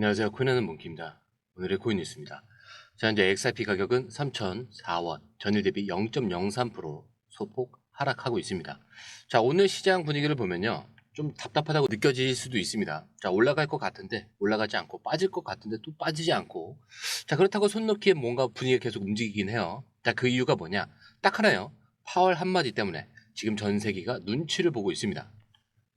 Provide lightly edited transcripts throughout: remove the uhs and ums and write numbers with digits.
안녕하세요. 코인하는 몽키입니다. 오늘의 코인 뉴스입니다. 자, 현재 XRP 가격은 3,004원, 전일 대비 0.03% 소폭 하락하고 있습니다. 자, 오늘 시장 분위기를 보면요. 좀 답답하다고 느껴질 수도 있습니다. 자, 올라갈 것 같은데 올라가지 않고, 빠질 것 같은데 또 빠지지 않고. 자, 그렇다고 손 놓기에 뭔가 분위기가 계속 움직이긴 해요. 자, 그 이유가 뭐냐? 딱 하나요. 파월 한마디 때문에 지금 전 세계가 눈치를 보고 있습니다.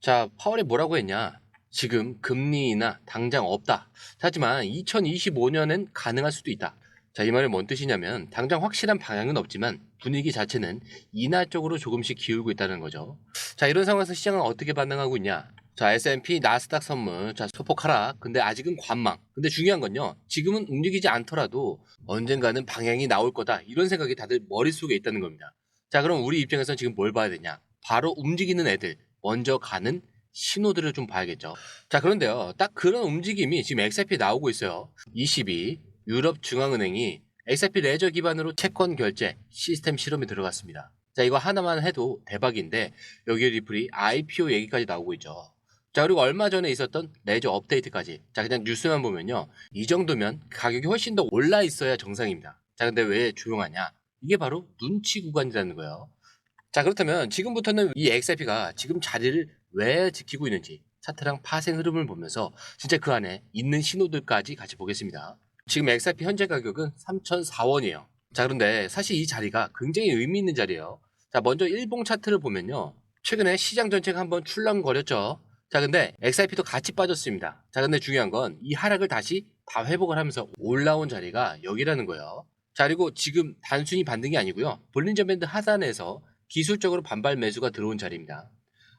자, 파월이 뭐라고 했냐? 지금 금리 인하 당장 없다. 하지만 2025년엔 가능할 수도 있다. 자, 이 말은 뭔 뜻이냐면 당장 확실한 방향은 없지만 분위기 자체는 인하 쪽으로 조금씩 기울고 있다는 거죠. 자, 이런 상황에서 시장은 어떻게 반응하고 있냐? 자, S&P, 나스닥 선물, 자, 소폭 하락. 근데 아직은 관망. 근데 중요한 건요. 지금은 움직이지 않더라도 언젠가는 방향이 나올 거다. 이런 생각이 다들 머릿속에 있다는 겁니다. 자, 그럼 우리 입장에서는 지금 뭘 봐야 되냐? 바로 움직이는 애들, 먼저 가는 신호들을 좀 봐야겠죠. 자, 그런데요. 딱 그런 움직임이 지금 XRP 나오고 있어요. 22 유럽중앙은행이 XRP 레저 기반으로 채권 결제 시스템 실험에 들어갔습니다. 자, 이거 하나만 해도 대박인데 여기에 리플이 IPO 얘기까지 나오고 있죠. 자, 그리고 얼마 전에 있었던 레저 업데이트까지. 자, 그냥 뉴스만 보면요. 이 정도면 가격이 훨씬 더 올라 있어야 정상입니다. 자, 근데 왜 조용하냐? 이게 바로 눈치 구간이라는 거예요. 자, 그렇다면 지금부터는 이 XRP가 지금 자리를 왜 지키고 있는지 차트랑 파생 흐름을 보면서 진짜 그 안에 있는 신호들까지 같이 보겠습니다. 지금 XRP 현재 가격은 3,004원이에요. 자, 그런데 사실 이 자리가 굉장히 의미 있는 자리예요. 자, 먼저 일봉 차트를 보면요. 최근에 시장 전체가 한번 출렁거렸죠. 자, 근데 XRP도 같이 빠졌습니다. 자, 근데 중요한 건 이 하락을 다시 다 회복을 하면서 올라온 자리가 여기라는 거예요. 자, 그리고 지금 단순히 반등이 아니고요. 볼린저 밴드 하단에서 기술적으로 반발 매수가 들어온 자리입니다.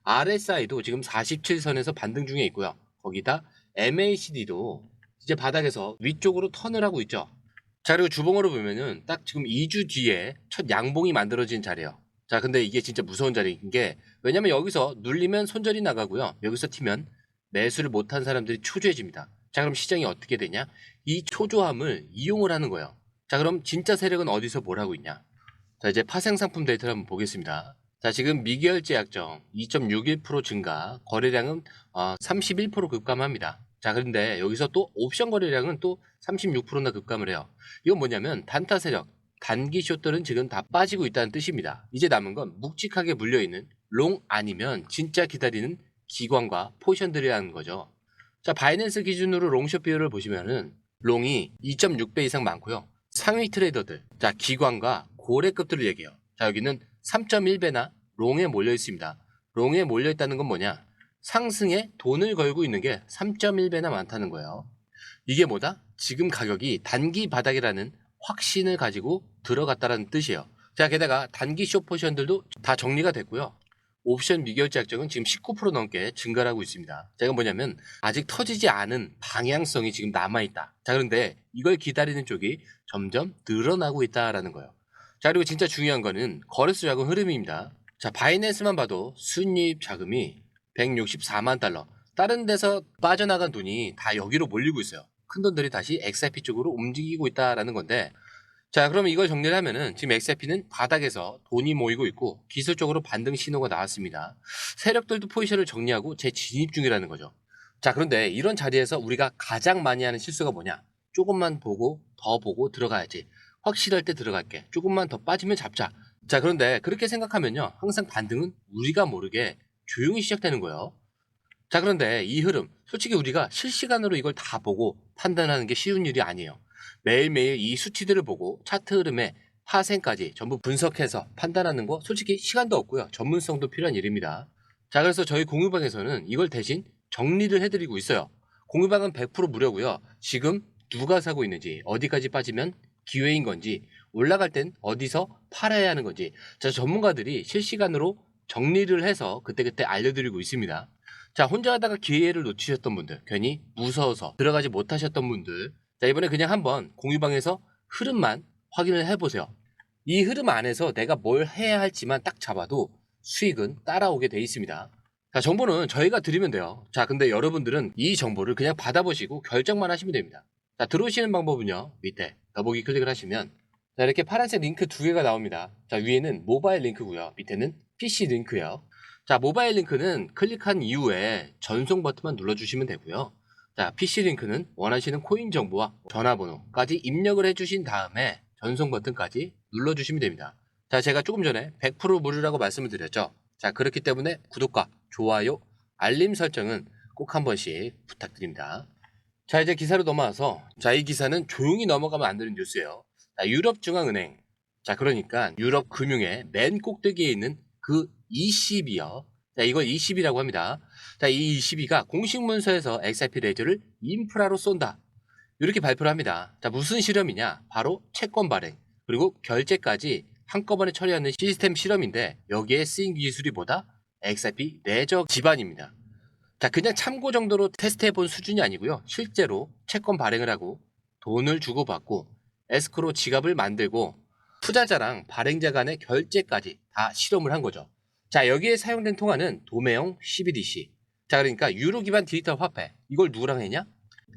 RSI도 지금 47선에서 반등 중에 있고요. 거기다 MACD도 이제 바닥에서 위쪽으로 턴을 하고 있죠. 자, 그리고 주봉으로 보면은 딱 지금 2주 뒤에 첫 양봉이 만들어진 자리예요. 자, 근데 이게 진짜 무서운 자리인 게, 왜냐면 여기서 눌리면 손절이 나가고요. 여기서 튀면 매수를 못한 사람들이 초조해집니다. 자, 그럼 시장이 어떻게 되냐? 이 초조함을 이용을 하는 거예요. 자, 그럼 진짜 세력은 어디서 뭘 하고 있냐? 자, 이제 파생 상품 데이터를 한번 보겠습니다. 자, 지금 미결제 약정 2.61% 증가, 거래량은 31% 급감합니다. 자, 그런데 여기서 또 옵션 거래량은 또 36%나 급감을 해요. 이건 뭐냐면 단타 세력, 단기 숏들은 지금 다 빠지고 있다는 뜻입니다. 이제 남은 건 묵직하게 물려있는 롱 아니면 진짜 기다리는 기관과 포지션들이라는 거죠. 자, 바이낸스 기준으로 롱숏 비율을 보시면은 롱이 2.6배 이상 많고요. 상위 트레이더들, 자, 기관과 고래급들을 얘기해요. 자, 여기는 3.1배나 롱에 몰려 있습니다. 롱에 몰려 있다는 건 뭐냐? 상승에 돈을 걸고 있는 게 3.1배나 많다는 거예요. 이게 뭐다? 지금 가격이 단기 바닥이라는 확신을 가지고 들어갔다는 뜻이에요. 자, 게다가 단기 숏 포지션들도 다 정리가 됐고요. 옵션 미결제 약정은 지금 19% 넘게 증가를 하고 있습니다. 제가 뭐냐면 아직 터지지 않은 방향성이 지금 남아있다. 자, 그런데 이걸 기다리는 쪽이 점점 늘어나고 있다라는 거예요. 자, 그리고 진짜 중요한 거는 거래소 자금 흐름입니다. 자, 바이낸스만 봐도 순이입 자금이 164만 달러. 다른 데서 빠져나간 돈이 다 여기로 몰리고 있어요. 큰 돈들이 다시 XRP 쪽으로 움직이고 있다라는 건데, 자, 그럼 이걸 정리를 하면은 지금 XRP는 바닥에서 돈이 모이고 있고 기술적으로 반등 신호가 나왔습니다. 세력들도 포지션을 정리하고 재진입 중이라는 거죠. 자, 그런데 이런 자리에서 우리가 가장 많이 하는 실수가 뭐냐? 조금만 보고 더 보고 들어가야지. 확실할 때 들어갈게. 조금만 더 빠지면 잡자. 자, 그런데 그렇게 생각하면요. 항상 반등은 우리가 모르게 조용히 시작되는 거예요. 자, 그런데 이 흐름, 솔직히 우리가 실시간으로 이걸 다 보고 판단하는 게 쉬운 일이 아니에요. 매일매일 이 수치들을 보고 차트 흐름의 파생까지 전부 분석해서 판단하는 거 솔직히 시간도 없고요. 전문성도 필요한 일입니다. 자, 그래서 저희 공유방에서는 이걸 대신 정리를 해드리고 있어요. 공유방은 100% 무료고요. 지금 누가 사고 있는지, 어디까지 빠지면 기회인 건지, 올라갈 땐 어디서 팔아야 하는 건지, 자, 전문가들이 실시간으로 정리를 해서 그때그때 알려드리고 있습니다. 자, 혼자 하다가 기회를 놓치셨던 분들, 괜히 무서워서 들어가지 못하셨던 분들, 자, 이번에 그냥 한번 공유방에서 흐름만 확인을 해보세요. 이 흐름 안에서 내가 뭘 해야 할지만 딱 잡아도 수익은 따라오게 돼 있습니다. 자, 정보는 저희가 드리면 돼요. 자, 근데 여러분들은 이 정보를 그냥 받아보시고 결정만 하시면 됩니다. 자, 들어오시는 방법은요, 밑에 더보기 클릭을 하시면 자, 이렇게 파란색 링크 두 개가 나옵니다. 자, 위에는 모바일 링크고요, 밑에는 PC 링크요. 자, 모바일 링크는 클릭한 이후에 전송 버튼만 눌러주시면 되고요. 자, PC링크는 원하시는 코인 정보와 전화번호까지 입력을 해주신 다음에 전송 버튼까지 눌러주시면 됩니다. 자, 제가 조금 전에 100% 무료라고 말씀을 드렸죠. 자, 그렇기 때문에 구독과 좋아요, 알림 설정은 꼭 한 번씩 부탁드립니다. 자, 이제 기사로 넘어와서, 자, 이 기사는 조용히 넘어가면 안 되는 뉴스예요. 자, 유럽중앙은행. 자, 그러니까 유럽 금융의 맨 꼭대기에 있는 그 ECB요. 자, 이걸 ECB라고 합니다. 자, 이 ECB가 공식 문서에서 XRP 레저를 인프라로 쏜다, 이렇게 발표를 합니다. 자, 무슨 실험이냐? 바로 채권 발행, 그리고 결제까지 한꺼번에 처리하는 시스템 실험인데, 여기에 쓰인 기술이 뭐다? XRP 레저 기반입니다. 자, 그냥 참고 정도로 테스트해 본 수준이 아니고요. 실제로 채권 발행을 하고 돈을 주고받고 에스크로 지갑을 만들고 투자자랑 발행자 간의 결제까지 다 실험을 한 거죠. 자, 여기에 사용된 통화는 도매형 CBDC. 자, 그러니까 유로 기반 디지털 화폐. 이걸 누구랑 했냐?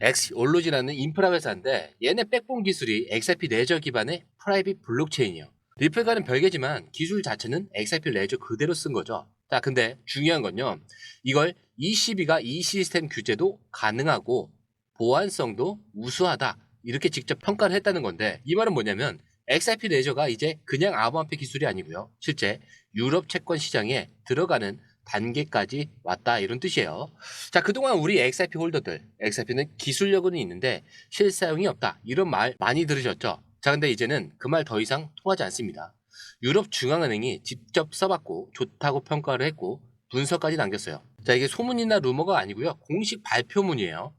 엑스올로지라는 인프라 회사인데, 얘네 백본 기술이 XRP 레저 기반의 프라이빗 블록체인이에요. 리플과는 별개지만 기술 자체는 XRP 레저 그대로 쓴 거죠. 자, 근데 중요한 건요, 이걸 ECB가 이 시스템 규제도 가능하고 보안성도 우수하다, 이렇게 직접 평가를 했다는 건데, 이 말은 뭐냐면 XRP 레저가 이제 그냥 암호화폐 기술이 아니고요, 실제 유럽 채권 시장에 들어가는 단계까지 왔다, 이런 뜻이에요. 자, 그동안 우리 XRP 홀더들, XRP는 기술력은 있는데 실사용이 없다, 이런 말 많이 들으셨죠? 자, 근데 이제는 그 말 더 이상 통하지 않습니다. 유럽 중앙은행이 직접 써봤고 좋다고 평가를 했고 분석까지 남겼어요. 자, 이게 소문이나 루머가 아니고요, 공식 발표문이에요.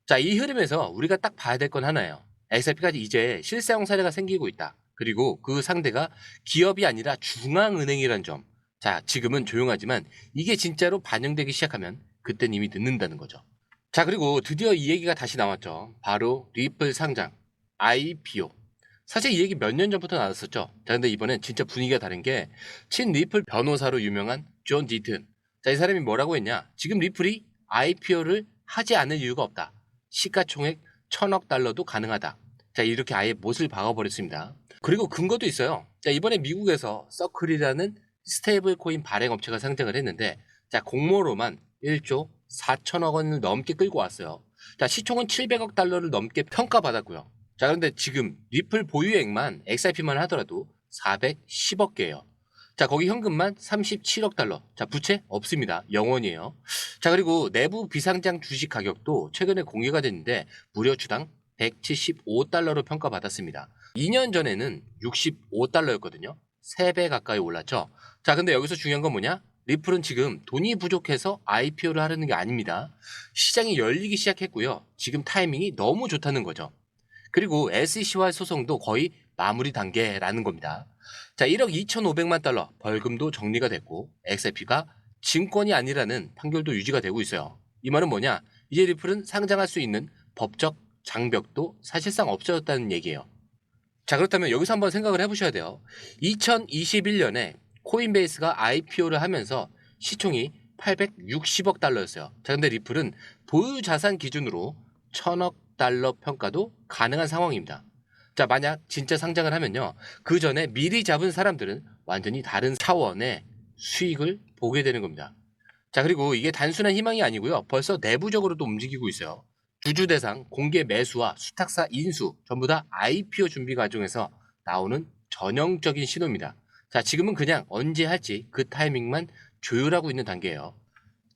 자, 이 흐름에서 우리가 딱 봐야 될 건 하나예요. XRP가 이제 실사용 사례가 생기고 있다. 그리고 그 상대가 기업이 아니라 중앙은행이란 점. 자, 지금은 조용하지만 이게 진짜로 반영되기 시작하면 그땐 이미 늦는다는 거죠. 자, 그리고 드디어 이 얘기가 다시 나왔죠. 바로 리플 상장, IPO. 사실 이 얘기 몇 년 전부터 나왔었죠. 자, 근데 이번엔 진짜 분위기가 다른 게, 친 리플 변호사로 유명한 존 디튼. 자, 이 사람이 뭐라고 했냐? 지금 리플이 IPO를 하지 않을 이유가 없다. 시가총액 1000억 달러도 가능하다. 자, 이렇게 아예 못을 박아버렸습니다. 그리고 근거도 있어요. 자, 이번에 미국에서 서클이라는 스테이블 코인 발행 업체가 상장을 했는데, 자, 공모로만 1조 4천억 원을 넘게 끌고 왔어요. 자, 시총은 700억 달러를 넘게 평가받았고요. 자, 그런데 지금 리플 보유액만 XRP만 하더라도 410억 개예요. 자, 거기 현금만 37억 달러. 자, 부채 없습니다. 0원이에요. 자, 그리고 내부 비상장 주식 가격도 최근에 공개가 됐는데 무려 주당 175달러로 평가받았습니다. 2년 전에는 65달러였거든요. 3배 가까이 올랐죠. 자, 근데 여기서 중요한 건 뭐냐? 리플은 지금 돈이 부족해서 IPO를 하려는 게 아닙니다. 시장이 열리기 시작했고요. 지금 타이밍이 너무 좋다는 거죠. 그리고 SEC와 소송도 거의 마무리 단계라는 겁니다. 자, 1억 2,500만 달러 벌금도 정리가 됐고 XRP가 증권이 아니라는 판결도 유지가 되고 있어요. 이 말은 뭐냐? 이제 리플은 상장할 수 있는 법적 장벽도 사실상 없어졌다는 얘기예요. 자, 그렇다면 여기서 한번 생각을 해보셔야 돼요. 2021년에 코인베이스가 IPO를 하면서 시총이 860억 달러였어요. 자, 근데 리플은 보유 자산 기준으로 1000억 달러 평가도 가능한 상황입니다. 자, 만약 진짜 상장을 하면요, 그 전에 미리 잡은 사람들은 완전히 다른 차원의 수익을 보게 되는 겁니다. 자, 그리고 이게 단순한 희망이 아니고요, 벌써 내부적으로도 움직이고 있어요. 주주 대상 공개 매수와 수탁사 인수 전부 다 IPO 준비 과정에서 나오는 전형적인 신호입니다. 자, 지금은 그냥 언제 할지 그 타이밍만 조율하고 있는 단계예요.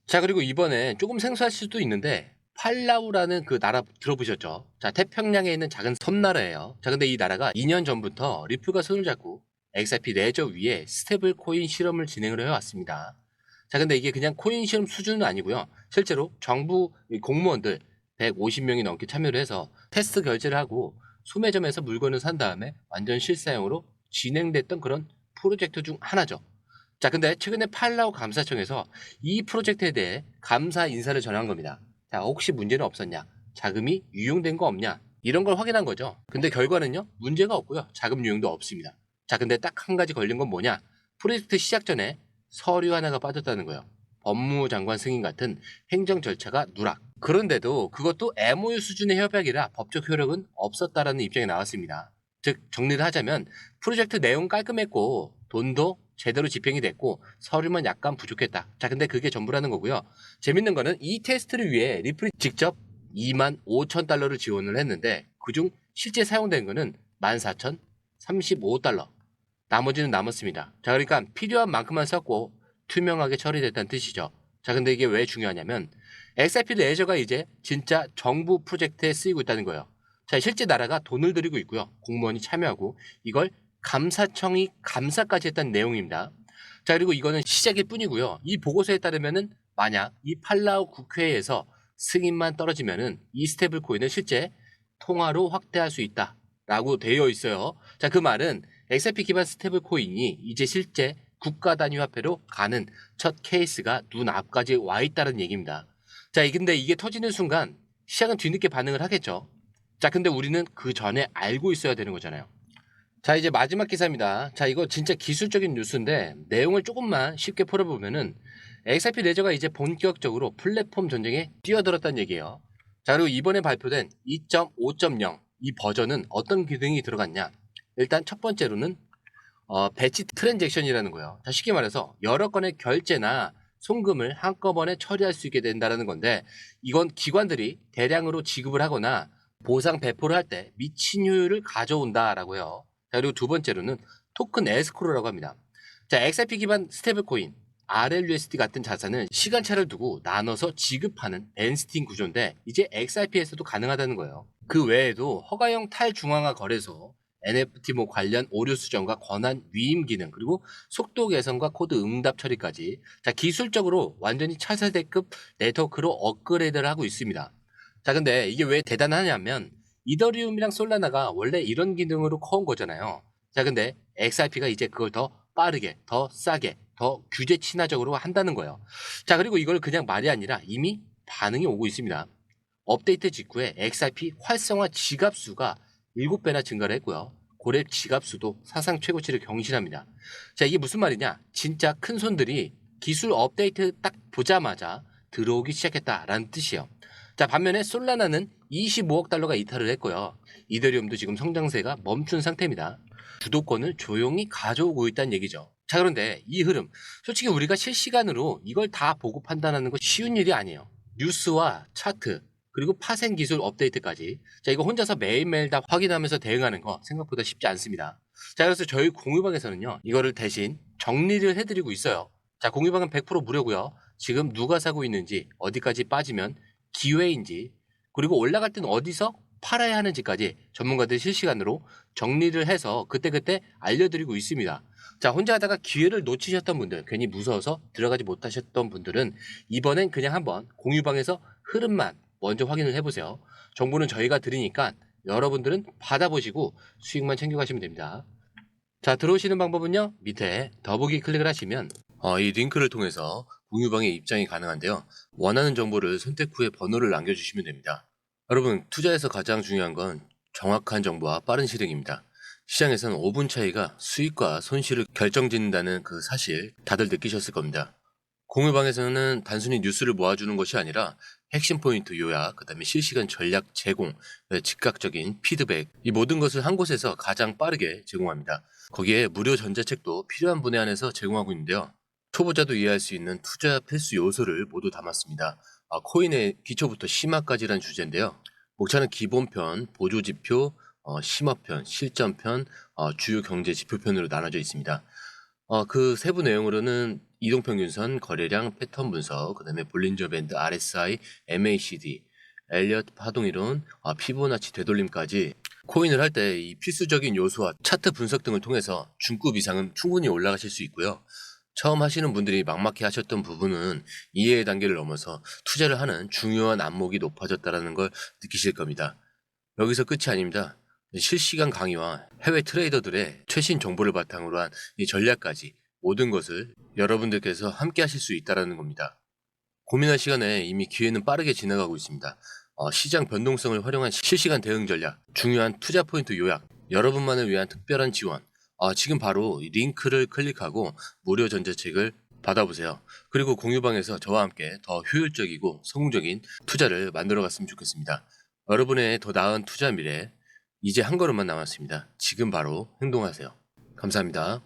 자, 그리고 이번에 조금 생소하실 수도 있는데 팔라우라는 그 나라 들어보셨죠? 자, 태평양에 있는 작은 섬나라예요. 자, 근데 이 나라가 2년 전부터 리플과 손을 잡고 XRP 레저 위에 스테이블 코인 실험을 진행을 해왔습니다. 자, 근데 이게 그냥 코인 실험 수준은 아니고요. 실제로 정부 공무원들 150명이 넘게 참여를 해서 테스트 결제를 하고 소매점에서 물건을 산 다음에 완전 실사용으로 진행됐던 그런 프로젝트 중 하나죠. 자, 근데 최근에 팔라우 감사청에서 이 프로젝트에 대해 감사 인사를 전한 겁니다. 자, 혹시 문제는 없었냐? 자금이 유용된 거 없냐? 이런 걸 확인한 거죠. 근데 결과는요, 문제가 없고요, 자금 유용도 없습니다. 자, 근데 딱 한 가지 걸린 건 뭐냐? 프로젝트 시작 전에 서류 하나가 빠졌다는 거예요. 법무부 장관 승인 같은 행정 절차가 누락. 그런데도 그것도 MOU 수준의 협약이라 법적 효력은 없었다라는 입장이 나왔습니다. 즉, 정리를 하자면 프로젝트 내용 깔끔했고 돈도 제대로 집행이 됐고 서류만 약간 부족했다. 자, 근데 그게 전부라는 거고요. 재밌는 거는 이 테스트를 위해 리플이 직접 25,000달러를 지원을 했는데 그중 실제 사용된 거는 14,035달러. 나머지는 남았습니다. 자, 그러니까 필요한 만큼만 썼고 투명하게 처리됐다는 뜻이죠. 자, 근데 이게 왜 중요하냐면 XRP 레저가 이제 진짜 정부 프로젝트에 쓰이고 있다는 거예요. 자, 실제 나라가 돈을 들이고 있고요. 공무원이 참여하고 이걸 감사청이 감사까지 했다는 내용입니다. 자, 그리고 이거는 시작일 뿐이고요. 이 보고서에 따르면은 만약 이 팔라우 국회에서 승인만 떨어지면은 이 스테이블 코인을 실제 통화로 확대할 수 있다라고 되어 있어요. 자, 그 말은 XRP 기반 스테이블 코인이 이제 실제 국가 단위 화폐로 가는 첫 케이스가 눈앞까지 와 있다는 얘기입니다. 자, 근데 이게 터지는 순간 시장은 뒤늦게 반응을 하겠죠. 자, 근데 우리는 그 전에 알고 있어야 되는 거잖아요. 자, 이제 마지막 기사입니다. 자, 이거 진짜 기술적인 뉴스인데 내용을 조금만 쉽게 풀어보면은 XRP 레저가 이제 본격적으로 플랫폼 전쟁에 뛰어들었다는 얘기예요. 자, 그리고 이번에 발표된 2.5.0 이 버전은 어떤 기능이 들어갔냐? 일단 첫 번째로는 배치 트랜잭션이라는 거예요. 자, 쉽게 말해서 여러 건의 결제나 송금을 한꺼번에 처리할 수 있게 된다는 건데 이건 기관들이 대량으로 지급을 하거나 보상 배포를 할 때 미친 효율을 가져온다라고요. 자, 그리고 두 번째로는 토큰 에스크로라고 합니다. 자, XRP 기반 스테이블 코인 RLUSD 같은 자산은 시간차를 두고 나눠서 지급하는 벤스팅 구조인데 이제 XRP에서도 가능하다는 거예요. 그 외에도 허가형 탈중앙화 거래소, NFT 관련 오류 수정과 권한 위임 기능, 그리고 속도 개선과 코드 응답 처리까지 자, 기술적으로 완전히 차세대급 네트워크로 업그레이드를 하고 있습니다. 자, 근데 이게 왜 대단하냐면 이더리움이랑 솔라나가 원래 이런 기능으로 커온 거잖아요. 자, 근데 XRP가 이제 그걸 더 빠르게, 더 싸게, 더 규제 친화적으로 한다는 거예요. 자, 그리고 이걸 그냥 말이 아니라 이미 반응이 오고 있습니다. 업데이트 직후에 XRP 활성화 지갑 수가 7배나 증가를 했고요. 고래 지갑 수도 사상 최고치를 경신합니다. 자, 이게 무슨 말이냐? 진짜 큰 손들이 기술 업데이트 딱 보자마자 들어오기 시작했다라는 뜻이에요. 자, 반면에 솔라나는 25억 달러가 이탈을 했고요. 이더리움도 지금 성장세가 멈춘 상태입니다. 주도권을 조용히 가져오고 있다는 얘기죠. 자, 그런데 이 흐름, 솔직히 우리가 실시간으로 이걸 다 보고 판단하는 거 쉬운 일이 아니에요. 뉴스와 차트, 그리고 파생 기술 업데이트까지. 자, 이거 혼자서 매일매일 다 확인하면서 대응하는 거 생각보다 쉽지 않습니다. 자, 그래서 저희 공유방에서는요, 이거를 대신 정리를 해드리고 있어요. 자, 공유방은 100% 무료고요. 지금 누가 사고 있는지, 어디까지 빠지면 기회인지, 그리고 올라갈 때는 어디서 팔아야 하는지까지 전문가들 실시간으로 정리를 해서 그때그때 알려드리고 있습니다. 자, 혼자 하다가 기회를 놓치셨던 분들, 괜히 무서워서 들어가지 못하셨던 분들은 이번엔 그냥 한번 공유방에서 흐름만 먼저 확인을 해보세요. 정보는 저희가 드리니까 여러분들은 받아보시고 수익만 챙겨가시면 됩니다. 자, 들어오시는 방법은요, 밑에 더보기 클릭을 하시면 이 링크를 통해서 공유방에 입장이 가능한데요. 원하는 정보를 선택 후에 번호를 남겨주시면 됩니다. 여러분, 투자에서 가장 중요한 건 정확한 정보와 빠른 실행입니다. 시장에서는 5분 차이가 수익과 손실을 결정짓는다는 그 사실 다들 느끼셨을 겁니다. 공유방에서는 단순히 뉴스를 모아주는 것이 아니라 핵심 포인트 요약, 그 다음에 실시간 전략 제공, 즉각적인 피드백, 이 모든 것을 한 곳에서 가장 빠르게 제공합니다. 거기에 무료 전자책도 필요한 분야 안에서 제공하고 있는데요. 초보자도 이해할 수 있는 투자 필수 요소를 모두 담았습니다. 코인의 기초부터 심화까지란 주제인데요. 목차는 기본편, 보조지표, 심화편, 실전편, 주요 경제 지표편으로 나눠져 있습니다. 그 세부 내용으로는 이동평균선, 거래량, 패턴 분석, 그 다음에 볼린저 밴드, RSI, MACD, 엘리엇 파동이론, 피보나치 되돌림까지 코인을 할 때 이 필수적인 요소와 차트 분석 등을 통해서 중급 이상은 충분히 올라가실 수 있고요. 처음 하시는 분들이 막막해 하셨던 부분은 이해의 단계를 넘어서 투자를 하는 중요한 안목이 높아졌다는 걸 느끼실 겁니다. 여기서 끝이 아닙니다. 실시간 강의와 해외 트레이더들의 최신 정보를 바탕으로 한 이 전략까지 모든 것을 여러분들께서 함께 하실 수 있다는 겁니다. 고민할 시간에 이미 기회는 빠르게 지나가고 있습니다. 시장 변동성을 활용한 실시간 대응 전략, 중요한 투자 포인트 요약, 여러분만을 위한 특별한 지원. 지금 바로 이 링크를 클릭하고 무료 전자책을 받아보세요. 그리고 공유방에서 저와 함께 더 효율적이고 성공적인 투자를 만들어 갔으면 좋겠습니다. 여러분의 더 나은 투자 미래, 이제 한 걸음만 남았습니다. 지금 바로 행동하세요. 감사합니다.